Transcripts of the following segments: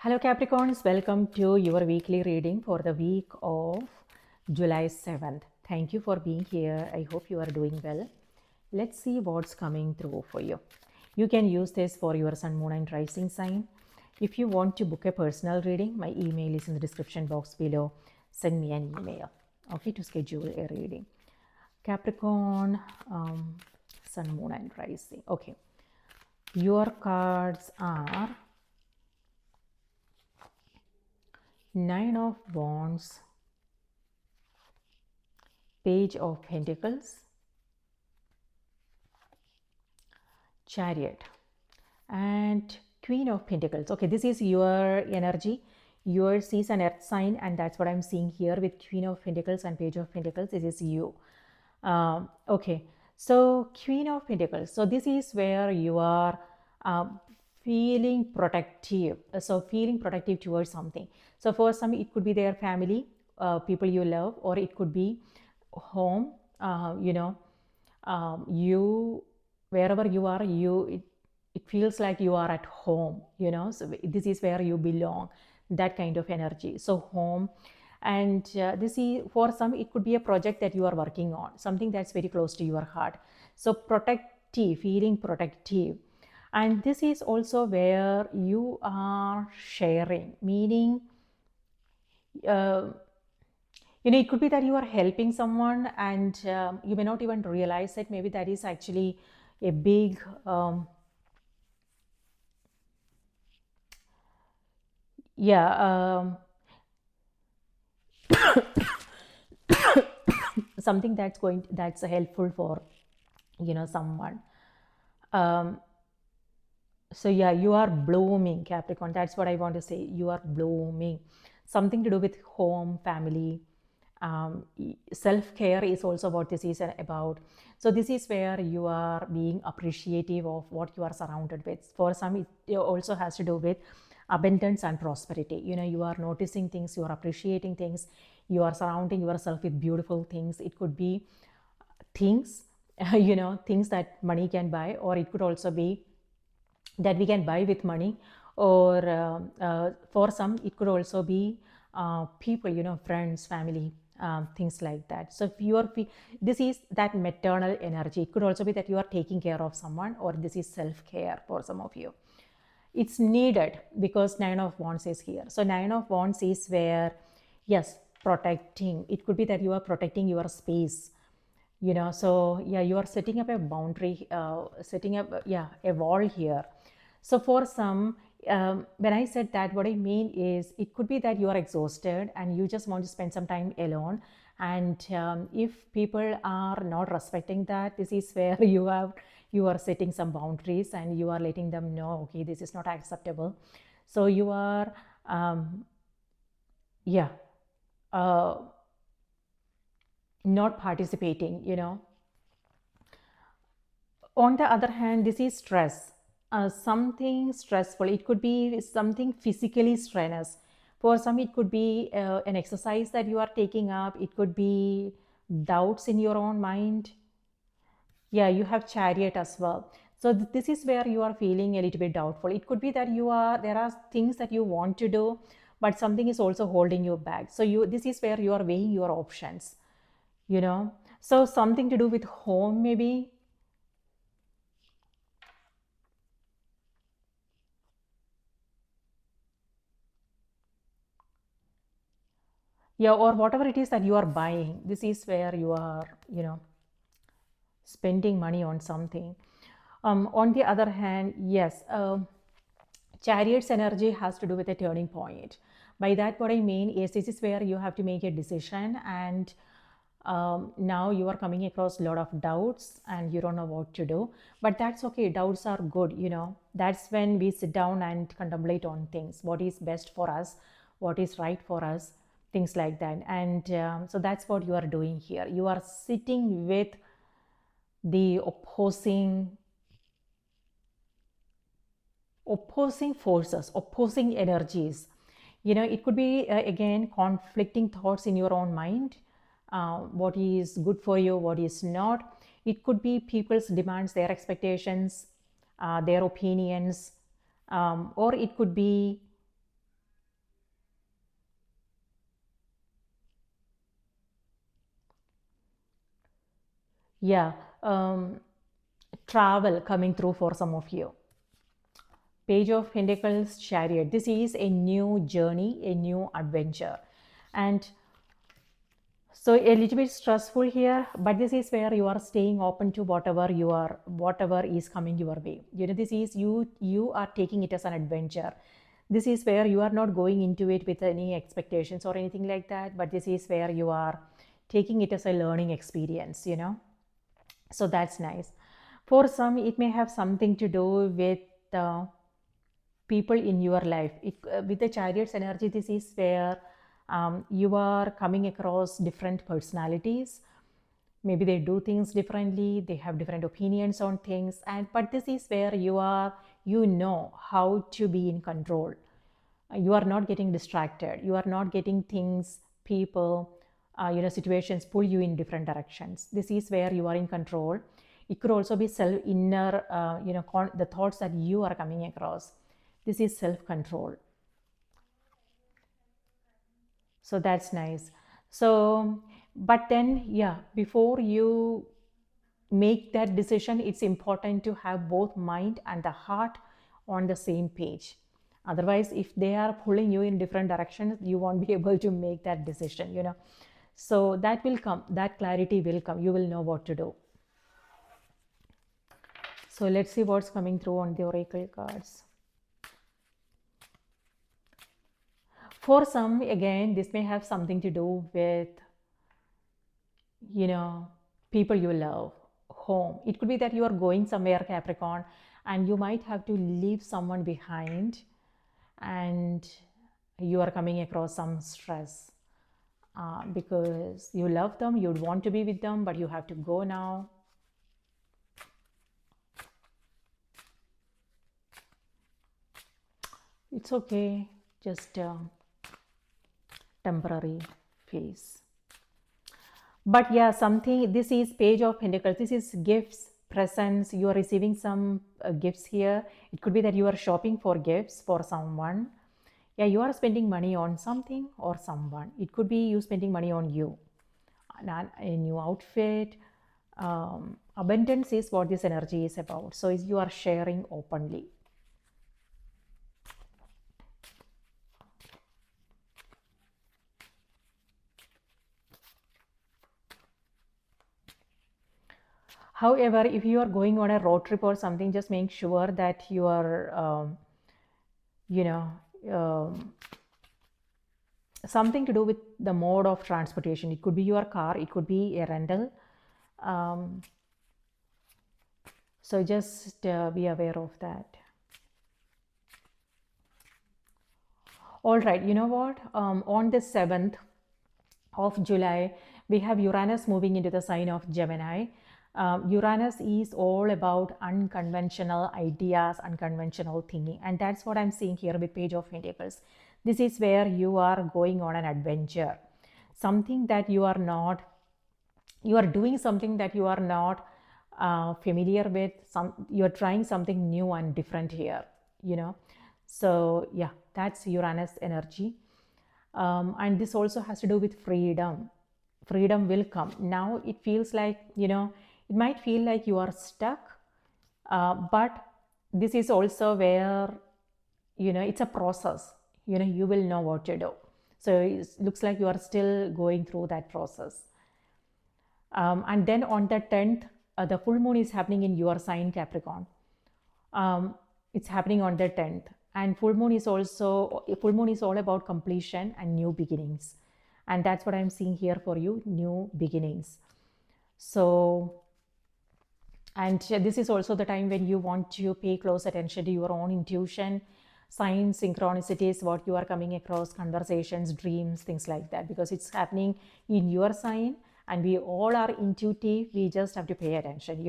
Hello Capricorns, welcome to your weekly reading for the week of July 7th. Thank you for being here. I hope you are doing well. Let's see what's coming through for you. You can use this for your sun, moon and rising sign. If you want to book a personal reading, my email is in the description box below. Send me an email, okay, to schedule a reading. Capricorn, sun, moon and rising. Okay, your cards are Nine of Wands, Page of Pentacles, Chariot, and Queen of Pentacles. Okay, this is your energy. Yours is an earth sign, and that's what I'm seeing here with Queen of Pentacles and Page of Pentacles. This is you. Okay, so Queen of Pentacles. So this is where you are feeling protective. So feeling protective towards something. So for some, it could be their family, people you love, or it could be home. You wherever you are, it feels like you are at home. So this is where you belong. That kind of energy. So home. And this is for some, it could be a project that you are working on, something that's very close to your heart. So protective, feeling protective. And this is also where you are sharing, meaning it could be that you are helping someone and you may not even realize that maybe that is actually a big something that's helpful for someone. So yeah, you are blooming, Capricorn. That's what I want to say. You are blooming. Something to do with home, family. Self-care is also what this is about. So this is where you are being appreciative of what you are surrounded with. For some, it also has to do with abundance and prosperity. You are noticing things, you are appreciating things, you are surrounding yourself with beautiful things. It could be things, things that money can buy, or it could also be that we can buy with money, or for some it could also be people, friends, family, things like that. So if you are this is that maternal energy. It could also be that you are taking care of someone, or this is self-care for some of you. It's needed because Nine of Wands is here. So Nine of Wands is where, yes, protecting. It could be that you are protecting your space. So yeah, you are setting up a boundary, setting up a wall here. So for some, when I said that, what I mean is it could be that you are exhausted and you just want to spend some time alone. And if people are not respecting that, this is where you are setting some boundaries and you are letting them know, okay, this is not acceptable. So you are not participating. On the other hand, this is stress, something stressful. It could be something physically strenuous. For some, it could be an exercise that you are taking up. It could be doubts in your own mind. Yeah, you have Chariot as well. So this is where you are feeling a little bit doubtful. It could be that there are things that you want to do, but something is also holding you back. So this is where you are weighing your options. So something to do with home, maybe. Yeah, or whatever it is that you are buying. This is where you are spending money on something. On the other hand, yes, Chariot's energy has to do with a turning point. By that, what I mean is this is where you have to make a decision, and now you are coming across a lot of doubts and you don't know what to do. But that's okay. Doubts are good. That's when we sit down and contemplate on things. What is best for us? What is right for us? Things like that. And so that's what you are doing here. You are sitting with the opposing forces, opposing energies. It could be again conflicting thoughts in your own mind. What is good for you, what is not. It could be people's demands, their expectations, their opinions, or it could be Yeah, um, travel coming through for some of you. Page of Pentacles, Chariot. This is a new journey, a new adventure. And so a little bit stressful here, but this is where you are staying open to whatever is coming your way. This is you are taking it as an adventure. This is where you are not going into it with any expectations or anything like that, but this is where you are taking it as a learning experience. So that's nice. For some, it may have something to do with people in your life. With the Chariot's energy, this is where you are coming across different personalities. Maybe they do things differently, they have different opinions on things, but this is where you know how to be in control. You are not getting distracted, you are not getting things, people, situations pull you in different directions. This is where you are in control. It could also be self inner, the thoughts that you are coming across. This is self control. So that's nice. So, but then, yeah, before you make that decision, it's important to have both mind and the heart on the same page. Otherwise, if they are pulling you in different directions, you won't be able to make that decision. So that will come, that clarity will come. You will know what to do. So let's see what's coming through on the oracle cards. For some, again, this may have something to do with, people you love, home. It could be that you are going somewhere, Capricorn, and you might have to leave someone behind, and you are coming across some stress because you love them, you'd want to be with them, but you have to go now. It's okay, just temporary phase. But yeah, this is Page of Pentacles. This is gifts, presents. You are receiving some gifts here. It could be that you are shopping for gifts for someone. Yeah, you are spending money on something or someone. It could be you spending money on you, a new outfit. Abundance is what this energy is about. So you are sharing openly. However, if you are going on a road trip or something, just make sure that you are, something to do with the mode of transportation. It could be your car, it could be a rental. So just be aware of that. All right, you know what? On the 7th of July, we have Uranus moving into the sign of Gemini. Uranus is all about unconventional ideas, unconventional thinking, and that's what I'm seeing here with Page of Pentacles. This is where you are going on an adventure, something that you are doing something that you are not familiar with. You're trying something new and different here. So yeah, that's Uranus energy. And this also has to do with freedom. Freedom will come. Now it feels like, it might feel like you are stuck, but this is also where, it's a process. You will know what to do. So it looks like you are still going through that process. And then on the 10th, the full moon is happening in your sign, Capricorn. It's happening on the 10th. And full moon is all about completion and new beginnings. And that's what I'm seeing here for you, new beginnings. So, and this is also the time when you want to pay close attention to your own intuition, signs, synchronicities, what you are coming across, conversations, dreams, things like that, because it's happening in your sign and we all are intuitive. We just have to pay attention,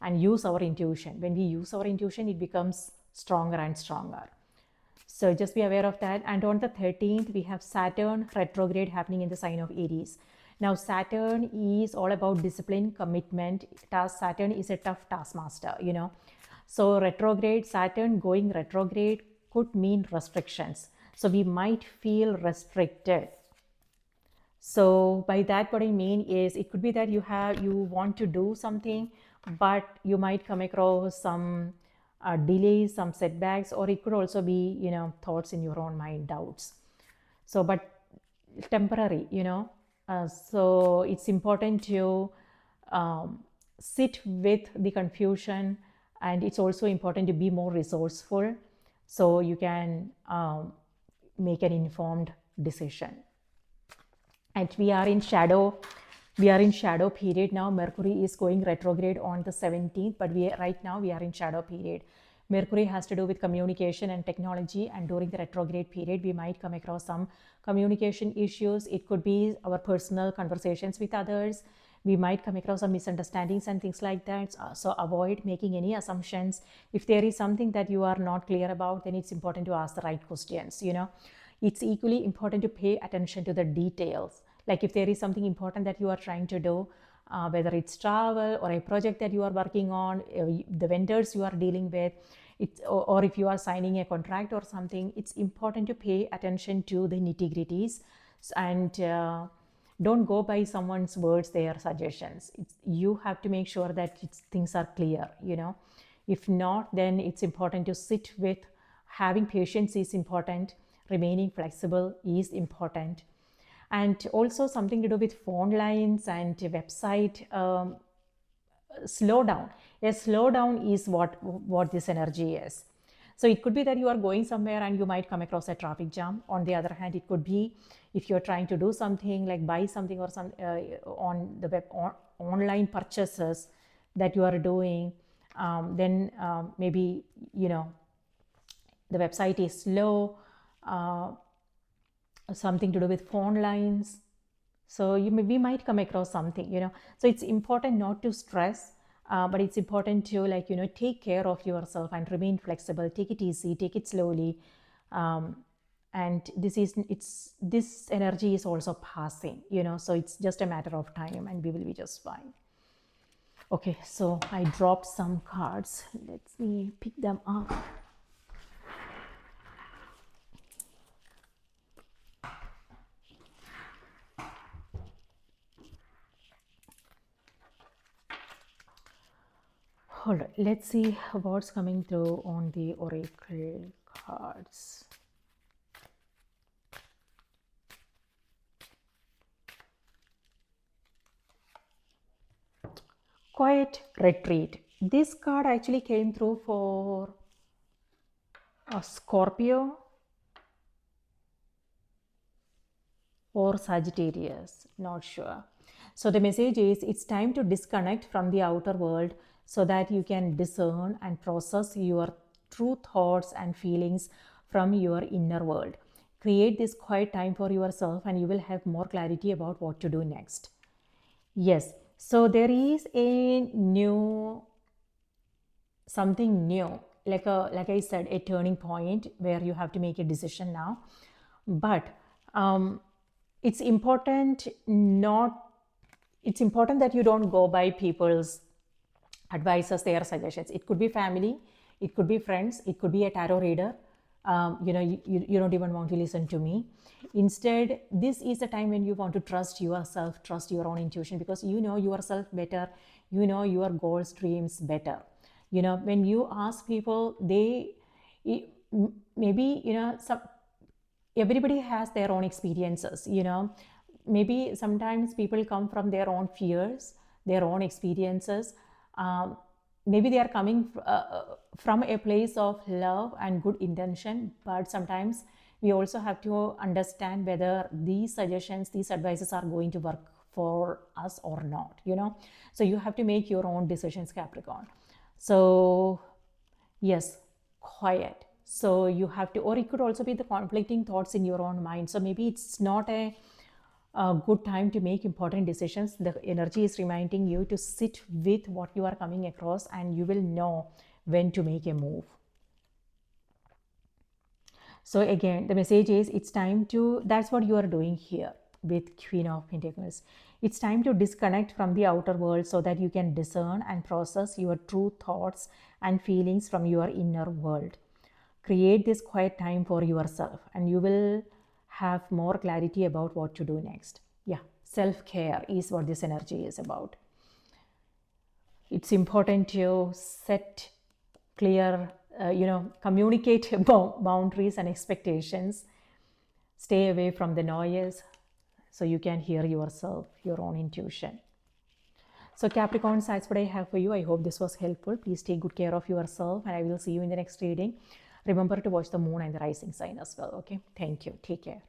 and use our intuition. When we use our intuition, it becomes stronger and stronger. So just be aware of that. And on the 13th, we have Saturn retrograde happening in the sign of Aries. Now, Saturn is all about discipline, commitment. Saturn is a tough taskmaster, So Saturn going retrograde could mean restrictions. So we might feel restricted. So by that, what I mean is, it could be that you want to do something, but you might come across some delays, some setbacks, or it could also be, thoughts in your own mind, doubts. So, but temporary, so it's important to um, sit with the confusion, and it's also important to be more resourceful so you can make an informed decision. And we are in shadow period now. Mercury is going retrograde on the 17th, but right now we are in shadow period. Mercury has to do with communication and technology, and during the retrograde period we might come across some communication issues. It could be our personal conversations with others. We might come across some misunderstandings and things like that. So avoid making any assumptions. If there is something that you are not clear about, then it's important to ask the right questions. It's equally important to pay attention to the details. Like if there is something important that you are trying to do, whether it's travel or a project that you are working on, the vendors you are dealing with, or if you are signing a contract or something, it's important to pay attention to the nitty-gritties, and don't go by someone's words, their suggestions. You have to make sure that things are clear. If not, then it's important to sit with. Having patience is important. Remaining flexible is important. And also something to do with phone lines and website. Slow down. A slowdown is what this energy is. So it could be that you are going somewhere and you might come across a traffic jam. On the other hand, it could be if you're trying to do something like buy something or some on the web, online purchases that you are doing, then maybe the website is slow. Something to do with phone lines. So we might come across something. So it's important not to stress, but it's important to take care of yourself and remain flexible. Take it easy, take it slowly. And this energy is also passing, so it's just a matter of time and we will be just fine. Okay, so I dropped some cards. Let me pick them up. Hold on, let's see what's coming through on the oracle cards. Quiet retreat. This card actually came through for a Scorpio or Sagittarius, not sure. So the message is, it's time to disconnect from the outer world so that you can discern and process your true thoughts and feelings from your inner world. Create this quiet time for yourself and you will have more clarity about what to do next. Yes, so there is something new, like I said, a turning point where you have to make a decision now. But it's important that you don't go by people's advices, their suggestions. It could be family, it could be friends, it could be a tarot reader. You don't even want to listen to me. Instead, this is the time when you want to trust yourself, trust your own intuition, because you know yourself better, you know your goals, dreams better. When you ask people, everybody has their own experiences. Maybe sometimes people come from their own fears, their own experiences. Maybe they are coming from a place of love and good intention, but sometimes we also have to understand whether these suggestions, these advices are going to work for us or not. So you have to make your own decisions, Capricorn. So yes, quiet. So you have to, or it could also be the conflicting thoughts in your own mind. So maybe it's not a good time to make important decisions. The energy is reminding you to sit with what you are coming across and you will know when to make a move. So again, the message is, it's time to, that's what you are doing here with Queen of Pentacles. It's time to disconnect from the outer world so that you can discern and process your true thoughts and feelings from your inner world. Create this quiet time for yourself and you will have more clarity about what to do next. Yeah, self-care is what this energy is about. It's important to set clear, communicate boundaries and expectations. Stay away from the noise so you can hear yourself, your own intuition. So Capricorns, that's what I have for you. I hope this was helpful. Please take good care of yourself, and I will see you in the next reading. Remember to watch the moon and the rising sign as well. Okay, thank you. Take care.